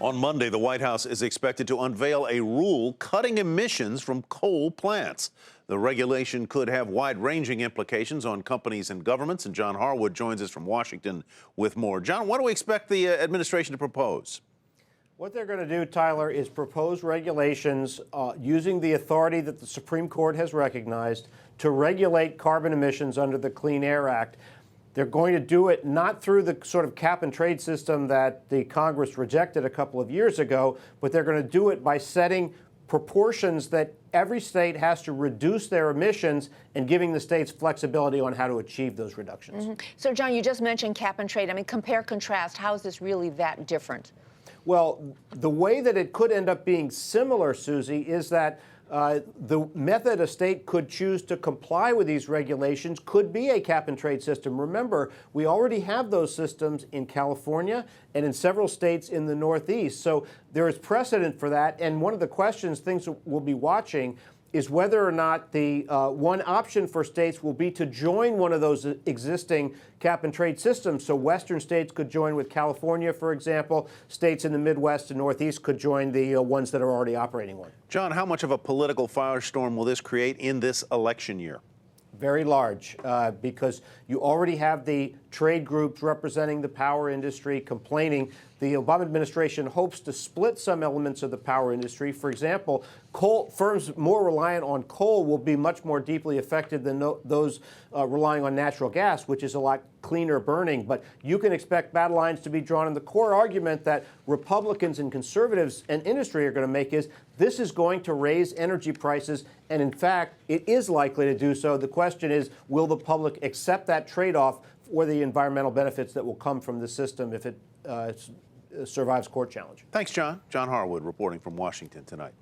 On Monday, the White House is expected to unveil a rule cutting emissions from coal plants. The regulation could have wide-ranging implications on companies and governments, and John Harwood joins us from Washington with more. John, what do we expect the administration to propose? What they're going to do, Tyler, is propose regulations using the authority that the Supreme Court has recognized to regulate carbon emissions under the Clean Air Act. They're going to do it not through the sort of cap and trade system that the Congress rejected a couple of years ago, but they're going to do it by setting proportions that every state has to reduce their emissions and giving the states flexibility on how to achieve those reductions. So, John, you just mentioned cap and trade. I mean, compare, contrast. How is this really that different? Well, the way that it could end up being similar, Susie, is that the method a state could choose to comply with these regulations could be a cap and trade system. Remember, we already have those systems in California and in several states in the Northeast. So there is precedent for that. And one of the things that we'll be watching is whether or not the one option for states will be to join one of those existing cap and trade systems. So Western states could join with California, for example. States in the Midwest and Northeast could join the ones that are already operating one. John, how much of a political firestorm will this create in this election year? Very large, because you already have the trade groups representing the power industry complaining. The Obama administration hopes to split some elements of the power industry. For example, firms more reliant on coal will be much more deeply affected than those relying on natural gas, which is a lot cleaner burning. But you can expect battle lines to be drawn. And the core argument that Republicans and conservatives and industry are going to make is this is going to raise energy prices. And in fact, it is likely to do so. The question is, will the public accept that trade-off for the environmental benefits that will come from the system if it survives court challenge? Thanks, John. John Harwood reporting from Washington tonight.